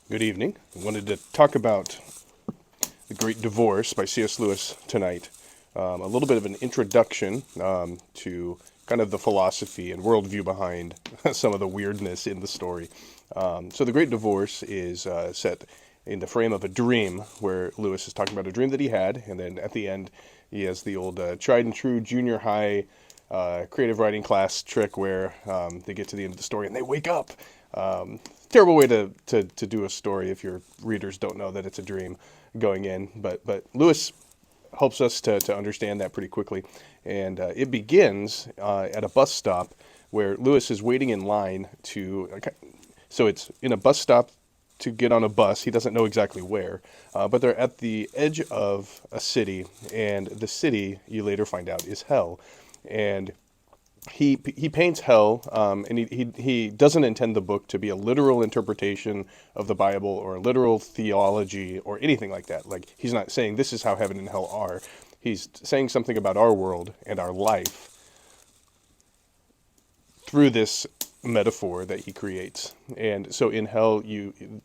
Good evening. I wanted to talk about The Great Divorce by C.S. Lewis tonight. A little bit of an introduction to kind of the philosophy and worldview behind some of the weirdness in the story. So, The Great Divorce is set in the frame of a dream where Lewis is talking about a dream that he had, and then at the end, he has the old tried and true junior high creative writing class trick where they get to the end of the story and they wake up. Terrible way to do a story if your readers don't know that it's a dream going in. But Lewis helps us to understand that pretty quickly. And it begins at a bus stop where Lewis is waiting in line to. So it's in a bus stop to get on a bus. He doesn't know exactly where, but they're at the edge of a city, and the city, you later find out, is hell. And he paints hell, and he doesn't intend the book to be a literal interpretation of the Bible or a literal theology or anything like that. Like, he's not saying this is how heaven and hell are. He's saying something about our world and our life through this metaphor that he creates. And so in hell,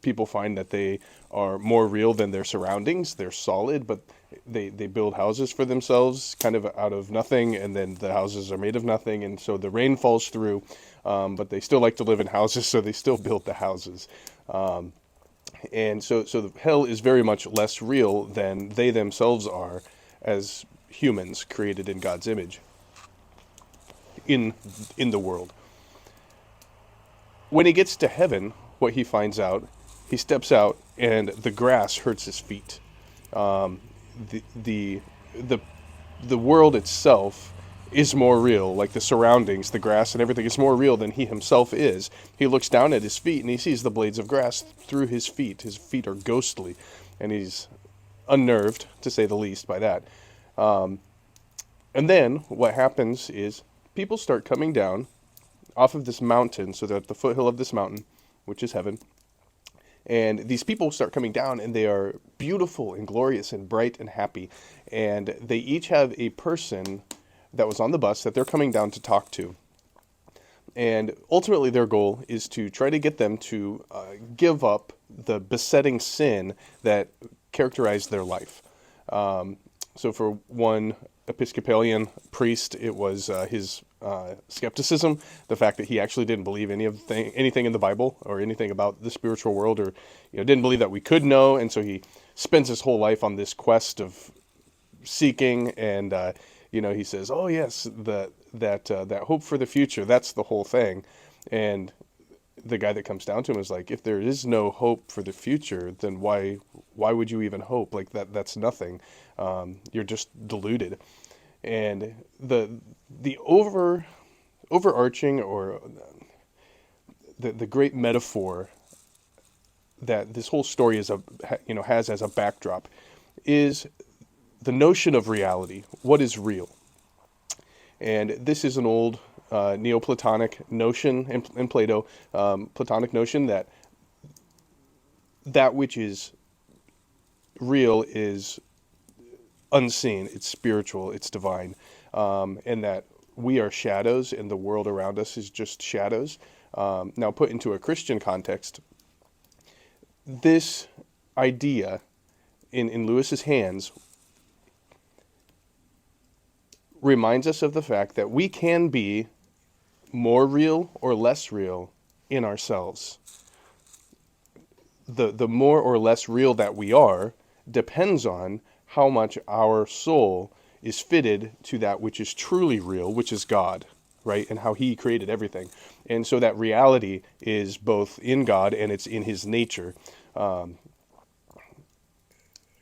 people find that they are more real than their surroundings. They're solid, but they build houses for themselves kind of out of nothing, and then the houses are made of nothing, and so the rain falls through, but they still like to live in houses, so they still build the houses. And so the hell is very much less real than they themselves are as humans created in God's image in the world. When he gets to heaven, what he finds out, he steps out and the grass hurts his feet. The the the the world itself is more real, like the surroundings, the grass and everything is more real than he himself is. He looks down at his feet and he sees the blades of grass through his feet. His feet are ghostly, and he's unnerved, to say the least, by that. And then what happens is people start coming down off of this mountain, so they're at the foothill of this mountain, which is heaven. And these people start coming down, and they are beautiful and glorious and bright and happy. And they each have a person that was on the bus that they're coming down to talk to. And ultimately, their goal is to try to get them to give up the besetting sin that characterized their life. So for one Episcopalian priest, it was his skepticism, the fact that he actually didn't believe anything in the Bible or anything about the spiritual world, or didn't believe that we could know, and so he spends his whole life on this quest of seeking, and he says, "Oh yes, that hope for the future, that's the whole thing," and the guy that comes down to him is like, if there is no hope for the future, then why would you even hope? Like that's nothing. You're just deluded. And the overarching, or the great metaphor that this whole story has as a backdrop is the notion of reality. What is real? And this is an old Neoplatonic notion in Plato, Platonic notion that which is real is unseen, it's spiritual, it's divine, and that we are shadows and the world around us is just shadows. Now, put into a Christian context, this idea in Lewis's hands reminds us of the fact that we can be more real or less real in ourselves. The more or less real that we are depends on how much our soul is fitted to that which is truly real, which is God, right? And how he created everything. And so that reality is both in God and it's in his nature.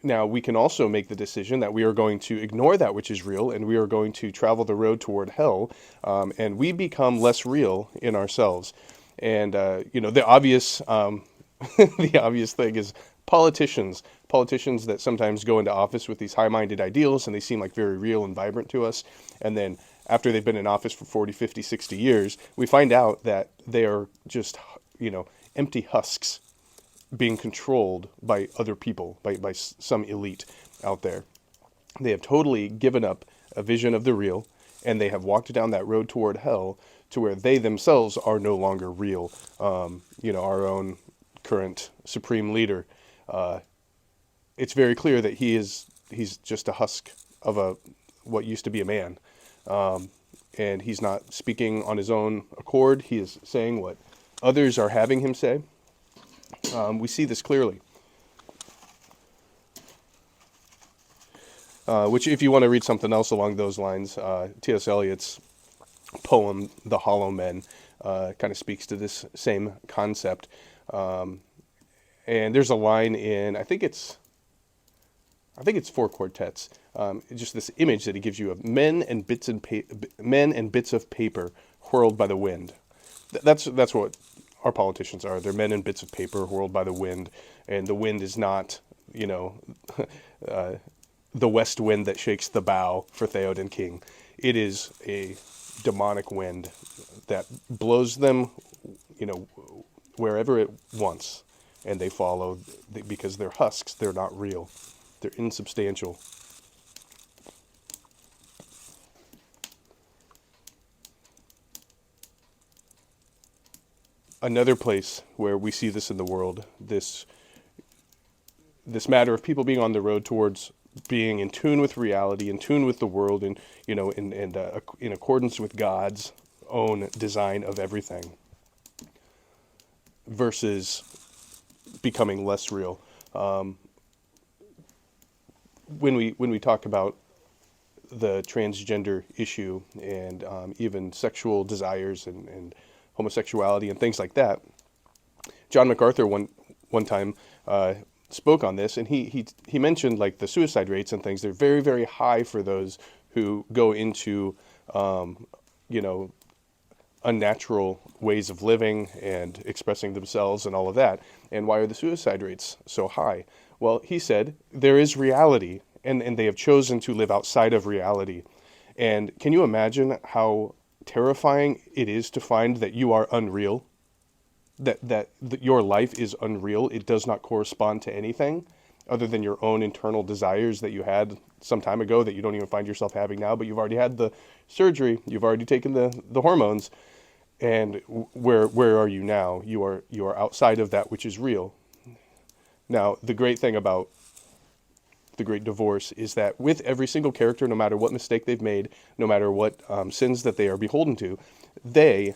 Now, we can also make the decision that we are going to ignore that which is real, and we are going to travel the road toward hell, and we become less real in ourselves. And the obvious, the obvious thing is politicians that sometimes go into office with these high-minded ideals, and they seem like very real and vibrant to us. And then after they've been in office for 40, 50, 60 years, we find out that they are just, empty husks being controlled by other people, by some elite out there. They have totally given up a vision of the real, and they have walked down that road toward hell to where they themselves are no longer real. Our own current supreme leader, it's very clear that he's just a husk of what used to be a man. And he's not speaking on his own accord. He is saying what others are having him say. We see this clearly. Which, if you want to read something else along those lines, T.S. Eliot's poem, The Hollow Men, kind of speaks to this same concept. And there's a line in, I think it's Four Quartets, just this image that he gives you of men and bits of paper whirled by the wind. That's what our politicians are. They're men and bits of paper whirled by the wind, and the wind is not, the west wind that shakes the bough for Theoden King. It is a demonic wind that blows them, wherever it wants, and they follow because they're husks. They're not real. They're insubstantial. Another place where we see this in the world, this matter of people being on the road towards being in tune with reality, in tune with the world, and in accordance with God's own design of everything, versus becoming less real. When we talk about the transgender issue and even sexual desires and homosexuality and things like that, John MacArthur one time spoke on this, and he mentioned like the suicide rates and things. They're very, very high for those who go into unnatural ways of living and expressing themselves and all of that. And why are the suicide rates so high? Well, he said there is reality, and they have chosen to live outside of reality. And can you imagine how terrifying it is to find that you are unreal? That your life is unreal. It does not correspond to anything other than your own internal desires that you had some time ago that you don't even find yourself having now, but you've already had the surgery, you've already taken the hormones, and where are you now? You are outside of that which is real. Now, the great thing about the Great Divorce is that with every single character, no matter what mistake they've made, no matter what sins that they are beholden to, they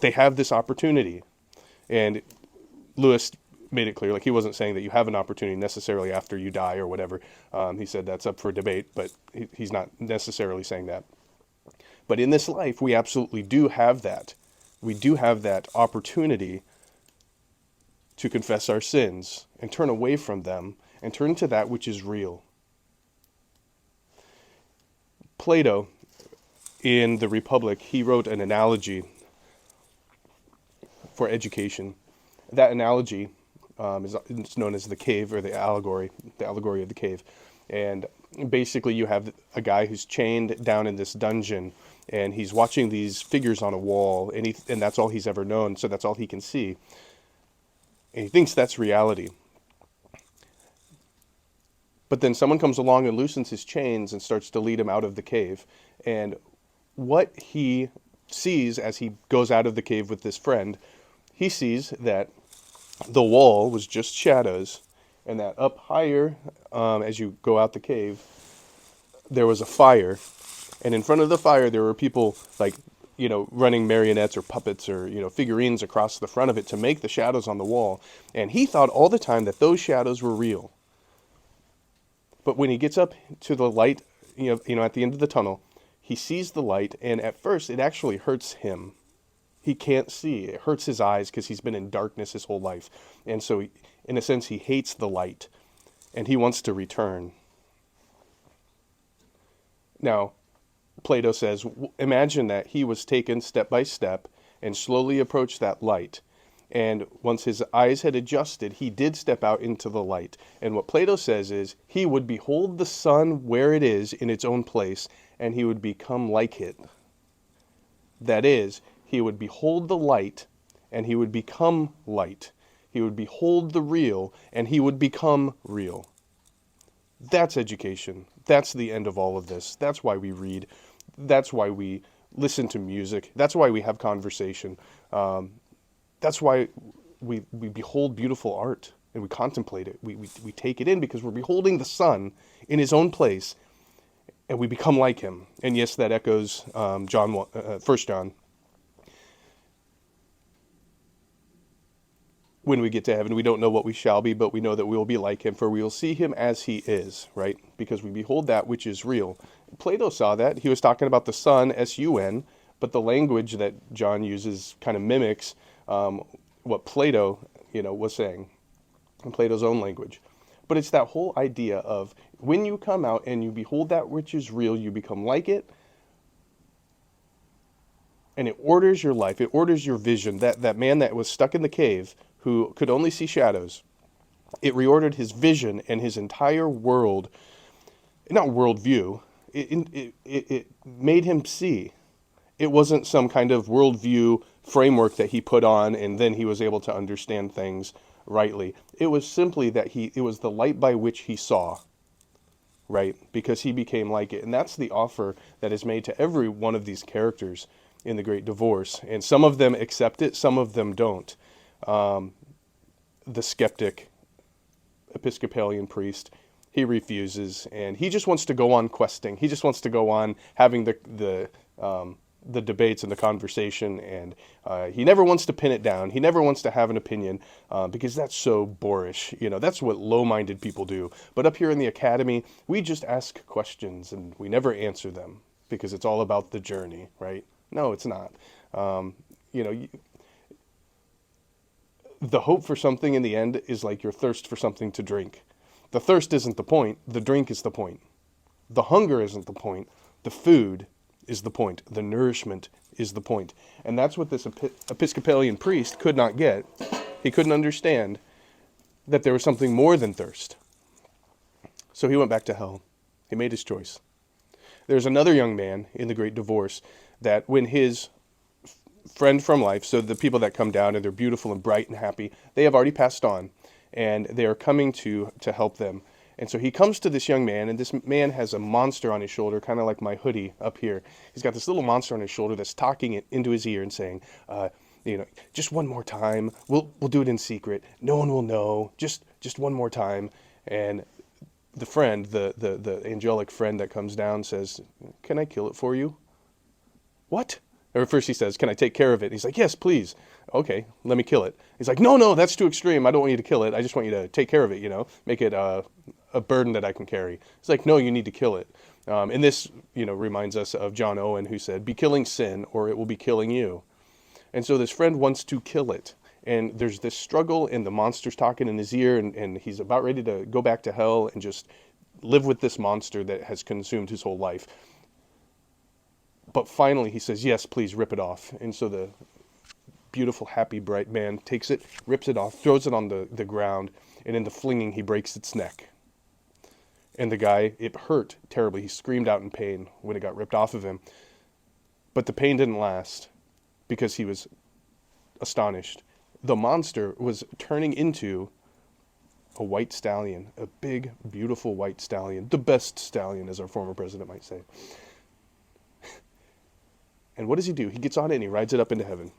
have this opportunity. And Lewis made it clear, like he wasn't saying that you have an opportunity necessarily after you die or whatever. He said that's up for debate, but he's not necessarily saying that. But in this life, we absolutely do have that. We do have that opportunity to confess our sins and turn away from them and turn to that which is real. Plato, in the Republic, he wrote an analogy for education. That analogy is known as the cave, or the allegory of the cave. And basically you have a guy who's chained down in this dungeon, and he's watching these figures on a wall, and that's all he's ever known, so that's all he can see. And he thinks that's reality. But then someone comes along and loosens his chains and starts to lead him out of the cave. And what he sees as he goes out of the cave with this friend, he sees that the wall was just shadows, and that up higher, as you go out the cave, there was a fire. And in front of the fire, there were people running marionettes or puppets or, figurines across the front of it to make the shadows on the wall. And he thought all the time that those shadows were real. But when he gets up to the light, at the end of the tunnel, he sees the light, and at first it actually hurts him. He can't see. It hurts his eyes because he's been in darkness his whole life. And so, in a sense, he hates the light, and he wants to return. Now, Plato says, imagine that he was taken step by step and slowly approached that light. And once his eyes had adjusted, he did step out into the light. And what Plato says is, he would behold the sun where it is in its own place, and he would become like it. That is, he would behold the light, and he would become light. He would behold the real, and he would become real. That's education. That's the end of all of this. That's why we read. That's why we listen to music. That's why we have conversation. That's why we behold beautiful art and we contemplate it. We take it in because we're beholding the Son in his own place, and we become like him. And yes, that echoes John 1 John. When we get to heaven, we don't know what we shall be, but we know that we will be like him, for we will see him as he is, right? Because we behold that which is real. Plato saw that. He was talking about the sun, S-U-N, but the language that John uses kind of mimics what Plato, was saying in Plato's own language. But it's that whole idea of when you come out and you behold that which is real, you become like it, and it orders your life. It orders your vision. That man that was stuck in the cave who could only see shadows, it reordered his vision and his entire world, not worldview. It made him see. It wasn't some kind of worldview framework that he put on and then he was able to understand things rightly. It was simply that it was the light by which he saw, right? Because he became like it. And that's the offer that is made to every one of these characters in the Great Divorce. And some of them accept it, some of them don't. The skeptic Episcopalian priest, he refuses, and he just wants to go on questing. He just wants to go on having the debates and the conversation, and he never wants to pin it down. He never wants to have an opinion because that's so boorish. That's what low-minded people do. But up here in the academy, we just ask questions and we never answer them because it's all about the journey, right? No, it's not. The hope for something in the end is like your thirst for something to drink. The thirst isn't the point. The drink is the point. The hunger isn't the point. The food is the point. The nourishment is the point. And that's what this Episcopalian priest could not get. He couldn't understand that there was something more than thirst. So he went back to hell. He made his choice. There's another young man in the Great Divorce that when his friend from life, so the people that come down and they're beautiful and bright and happy, they have already passed on and they are coming to help them. And so he comes to this young man, and this man has a monster on his shoulder, kind of like my hoodie up here. He's got this little monster on his shoulder that's talking it into his ear and saying, just one more time. We'll do it in secret. No one will know. Just one more time. And the friend, the angelic friend that comes down says, "Can I kill it for you?" What? Or first he says, "Can I take care of it?" He's like, "Yes, please." "Okay, let me kill it." He's like, No, that's too extreme. I don't want you to kill it. I just want you to take care of it, make it a burden that I can carry. He's like, "No, you need to kill it." And this, reminds us of John Owen, who said, "Be killing sin or it will be killing you." And so this friend wants to kill it. And there's this struggle, and the monster's talking in his ear, and he's about ready to go back to hell and just live with this monster that has consumed his whole life. But finally he says, "Yes, please rip it off." And so the beautiful, happy, bright man takes it, rips it off, throws it on the ground, and in the flinging he breaks its neck. And the guy, it hurt terribly. He screamed out in pain when it got ripped off of him. But the pain didn't last because he was astonished. The monster was turning into a white stallion, a big, beautiful white stallion, the best stallion, as our former president might say. And what does he do? He gets on it and he rides it up into heaven.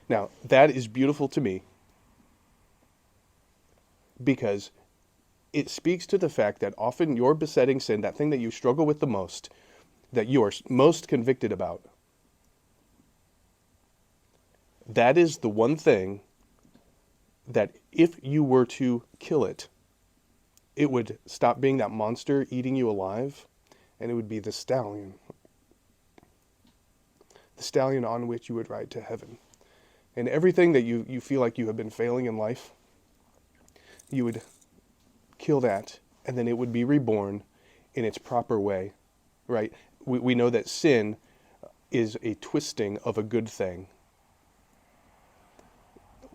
Now, that is beautiful to me because it speaks to the fact that often your besetting sin, that thing that you struggle with the most, that you are most convicted about, that is the one thing that if you were to kill it, it would stop being that monster eating you alive, and it would be the stallion on which you would ride to heaven. And everything that you feel like you have been failing in life, you would kill that, and then it would be reborn in its proper way, right? We know that sin is a twisting of a good thing.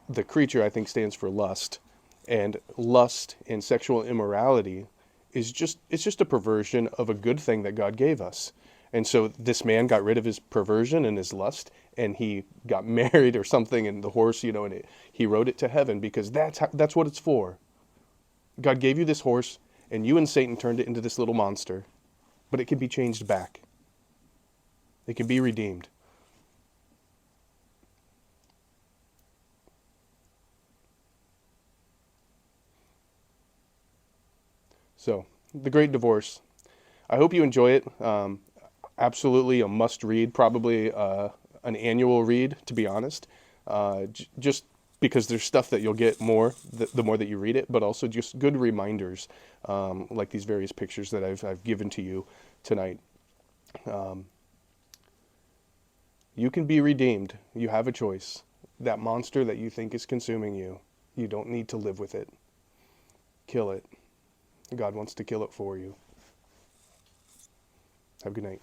The creature, I think, stands for lust, and lust and sexual immorality it's just a perversion of a good thing that God gave us. And so this man got rid of his perversion and his lust, and he got married or something, and the horse, and he rode it to heaven because that's what it's for. God gave you this horse, and you and Satan turned it into this little monster, but it can be changed back. It can be redeemed. So, The Great Divorce. I hope you enjoy it. Absolutely a must read, probably an annual read, to be honest. Just because there's stuff that you'll get more the more that you read it, but also just good reminders, like these various pictures that I've given to you tonight. You can be redeemed. You have a choice. That monster that you think is consuming you, you don't need to live with it. Kill it. God wants to kill it for you. Have a good night.